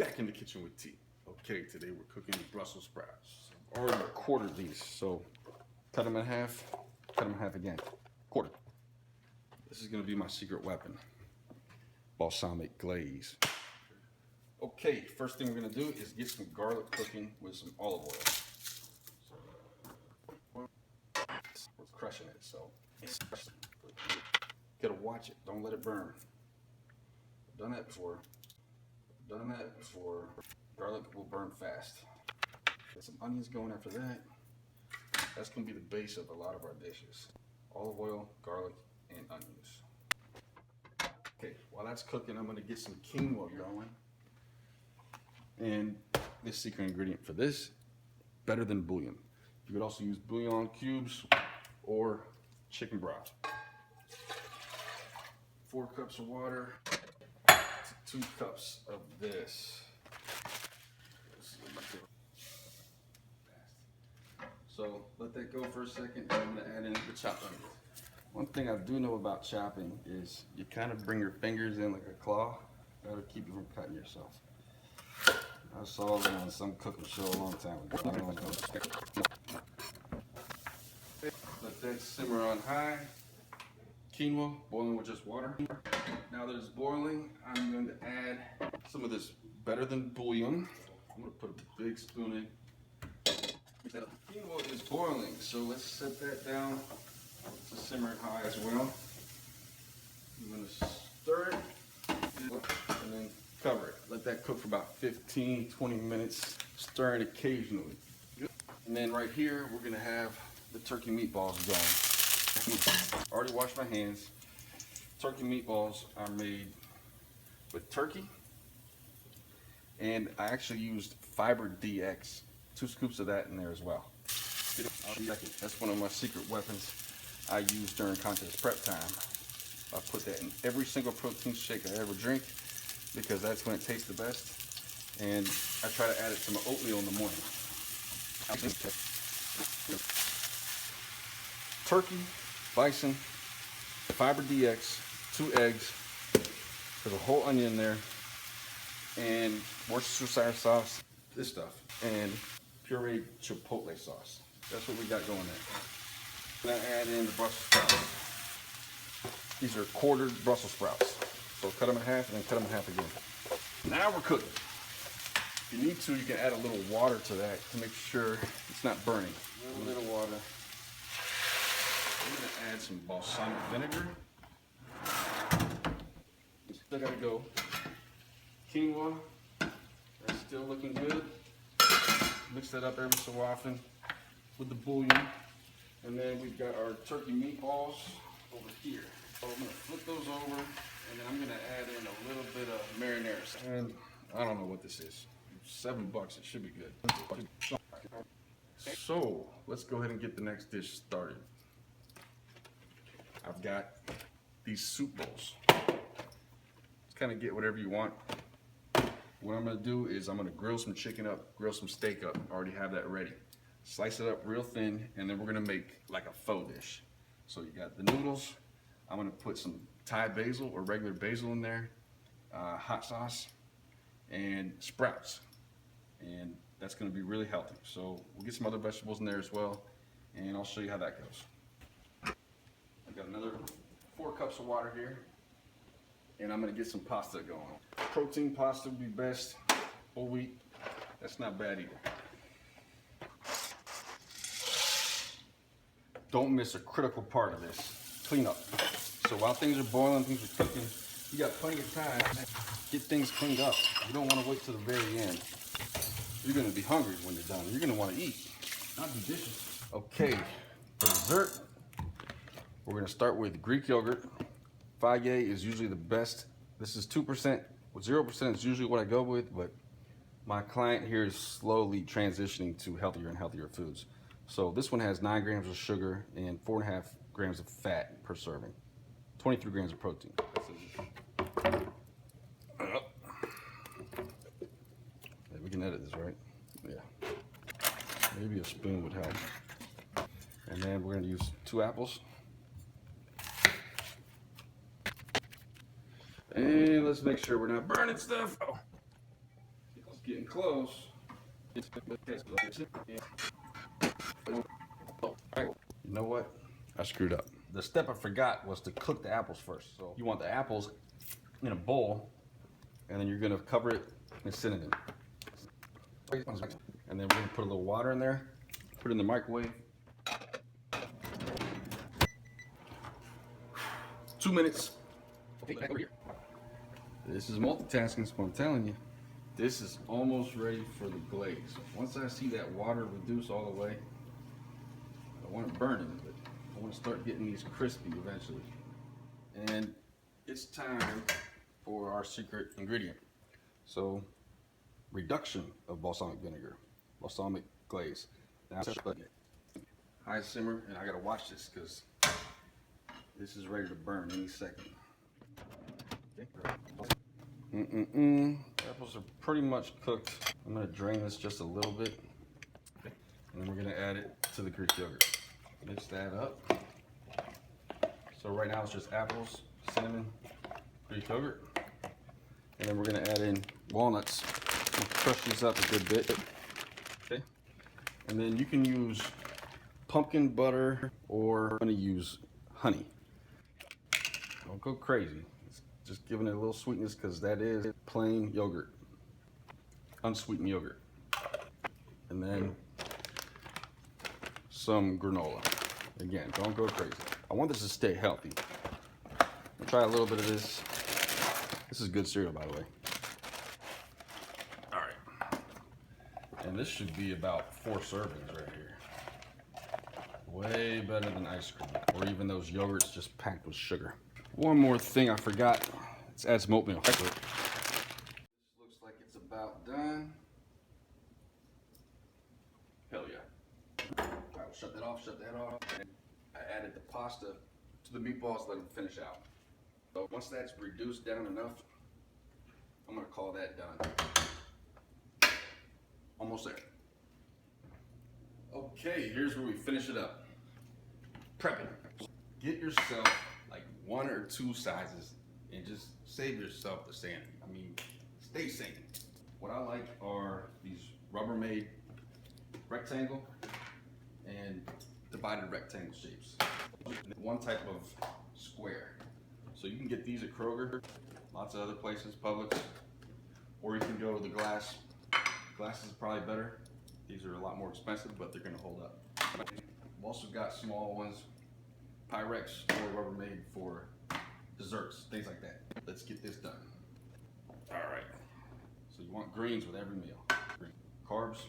Back in the kitchen with T. Okay, today we're cooking Brussels sprouts. I've already quartered these, so cut them in half again. Quarter. This is gonna be my secret weapon. Balsamic glaze. Okay, first thing we're gonna do is get some garlic cooking with some olive oil. We're crushing it, so gotta watch it. Don't let it burn. I've done that before. Garlic will burn fast. Get some onions going after that. That's gonna be the base of a lot of our dishes. Olive oil, garlic, and onions. Okay, while that's cooking, I'm gonna get some quinoa going. And this secret ingredient for this, better than bouillon. You could also use bouillon cubes or chicken broth. 4 cups of water to 2 cups of this. So let that go for a second, and I'm gonna add in the chopped onions. One thing I do know about chopping is you kind of bring your fingers in like a claw. That'll keep you from cutting yourself. I saw that on some cooking show a long time ago. Let that simmer on high. Quinoa boiling with just water. Now that it's boiling, I'm going to add some of this better than bouillon. I'm going to put a big spoon in. Quinoa is boiling, so let's set that down to simmer high as well. I'm going to stir it and then cover it. Let that cook for about 15-20 minutes, stirring occasionally. And then right here, we're going to have the turkey meatballs going. Already washed my hands. Turkey meatballs are made with turkey, and I actually used Fiber DX. 2 scoops of that in there as well. That's one of my secret weapons I use during contest prep time. I put that in every single protein shake I ever drink because that's when it tastes the best. And I try to add it to my oatmeal in the morning. Turkey, bison, Fiber DX, 2 eggs, there's a whole onion in there, and Worcestershire sauce, this stuff, and pureed chipotle sauce. That's what we got going there. Now add in the Brussels sprouts. These are quartered Brussels sprouts. So cut them in half and then cut them in half again. Now we're cooking. If you need to, you can add a little water to that to make sure it's not burning. A little bit of water. I'm gonna add some balsamic vinegar. Still gotta go. Quinoa, that's still looking good. Mix that up every so often with the bouillon. And then we've got our turkey meatballs over here. So I'm gonna flip those over, and then I'm gonna add in a little bit of marinara. And I don't know what this is. $7, it should be good. So let's go ahead and get the next dish started. I've got these soup bowls. Just kind of get whatever you want. What I'm gonna do is I'm gonna grill some chicken up, grill some steak up. I already have that ready. Slice it up real thin, and then we're gonna make like a faux dish. So you got the noodles. I'm gonna put some Thai basil or regular basil in there, hot sauce, and sprouts. And that's gonna be really healthy. So we'll get some other vegetables in there as well, and I'll show you how that goes. I've got another 4 cups of water here, and I'm gonna get some pasta going. Protein pasta would be best, whole wheat. That's not bad either. Don't miss a critical part of this, clean up. So while things are boiling, things are cooking, you got plenty of time to get things cleaned up. You don't wanna wait till the very end. You're gonna be hungry when you're done. You're gonna wanna eat, not do dishes. Okay, for dessert, we're gonna start with Greek yogurt. Fage is usually the best. This is 2%. With 0% is usually what I go with, but my client here is slowly transitioning to healthier and healthier foods. So this one has 9 grams of sugar and 4.5 grams of fat per serving. 23 grams of protein. Yeah, we can edit this, right? Yeah. Maybe a spoon would help. And then we're gonna use 2 apples. And let's make sure we're not burning stuff. Oh. getting close. You know what? I screwed up. The step I forgot was to cook the apples first. So you want the apples in a bowl, and then you're gonna cover it in cinnamon. And then we're gonna put a little water in there, put it in the microwave. 2 minutes. This is multitasking, so I'm telling you. This is almost ready for the glaze. Once I see that water reduce all the way, I want it burning, but I want to start getting these crispy eventually. And it's time for our secret ingredient. So, reduction of balsamic vinegar, balsamic glaze. Now, high simmer, and I gotta watch this because this is ready to burn any second. Apples are pretty much cooked. I'm gonna drain this just a little bit, and then we're gonna add it to the Greek yogurt. Mix that up. So right now it's just apples, cinnamon, Greek yogurt, and then we're gonna add in walnuts. We'll crush these up a good bit. Okay, and then you can use pumpkin butter or I'm gonna use honey. Don't go crazy. Just giving it a little sweetness because that is plain yogurt, unsweetened yogurt. And then some granola. Again, don't go crazy. I want this to stay healthy. I'll try a little bit of this. This is good cereal, by the way. All right. And this should be about 4 servings right here. Way better than ice cream or even those yogurts just packed with sugar. One more thing I forgot, let's add some oatmeal. This looks like it's about done. Hell yeah. All right, we'll shut that off. And I added the pasta to the meatballs, let them finish out. So once that's reduced down enough, I'm gonna call that done. Almost there. Okay, here's where we finish it up. Prepping. Get yourself like 1 or 2 sizes and just save yourself the sanity. I mean, stay sane. What I like are these Rubbermaid rectangle and divided rectangle shapes. One type of square. So you can get these at Kroger, lots of other places, Publix, or you can go to the glass. Glass is probably better. These are a lot more expensive, but they're gonna hold up. We've also got small ones, Pyrex or Rubbermaid for desserts, things like that. Let's get this done. All right. So you want greens with every meal. Carbs,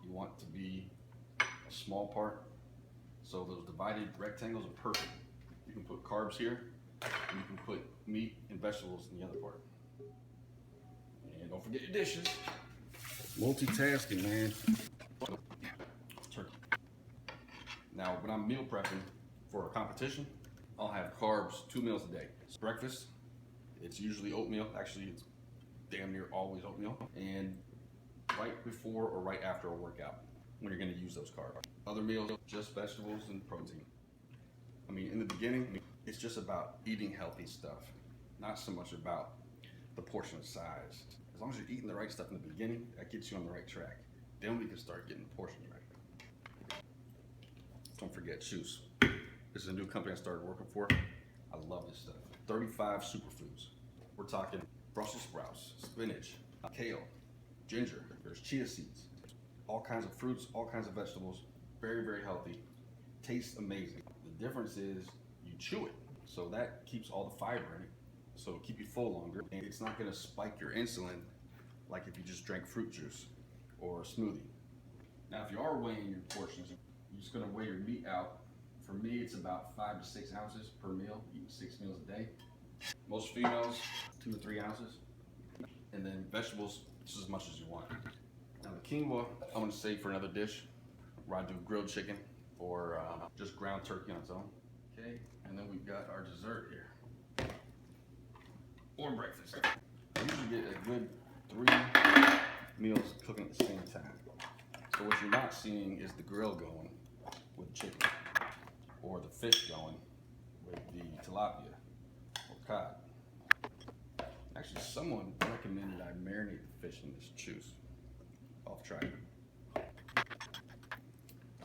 you want to be a small part. So those divided rectangles are perfect. You can put carbs here, and you can put meat and vegetables in the other part. And don't forget your dishes. Multitasking, man. Turkey. Now, when I'm meal prepping for a competition, I'll have carbs 2 meals a day. Breakfast, it's usually oatmeal. Actually, it's damn near always oatmeal. And right before or right after a workout, when you're gonna use those carbs. Other meals, just vegetables and protein. I mean, in the beginning, it's just about eating healthy stuff, not so much about the portion size. As long as you're eating the right stuff in the beginning, that gets you on the right track. Then we can start getting the portions right. Don't forget Choose. This is a new company I started working for. I love this stuff. 35 superfoods. We're talking Brussels sprouts, spinach, kale, ginger, there's chia seeds, all kinds of fruits, all kinds of vegetables. Very, very healthy. Tastes amazing. The difference is you chew it. So that keeps all the fiber in it. So it'll keep you full longer. And it's not gonna spike your insulin like if you just drank fruit juice or a smoothie. Now, if you are weighing your portions, you're just gonna weigh your meat out. For me, it's about 5 to 6 ounces per meal, eating 6 meals a day. Most females, 2 to 3 ounces. And then vegetables, just as much as you want. Now the quinoa, I'm gonna save for another dish where I do grilled chicken or just ground turkey on its own. Okay, and then we've got our dessert here. Or breakfast. I usually get a good 3 meals cooking at the same time. So what you're not seeing is the grill going with chicken, or the fish going with the tilapia or cod. Actually, someone recommended I marinate the fish in this juice. off track.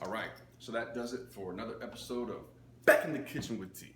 All right, so that does it for another episode of Back in the Kitchen with T.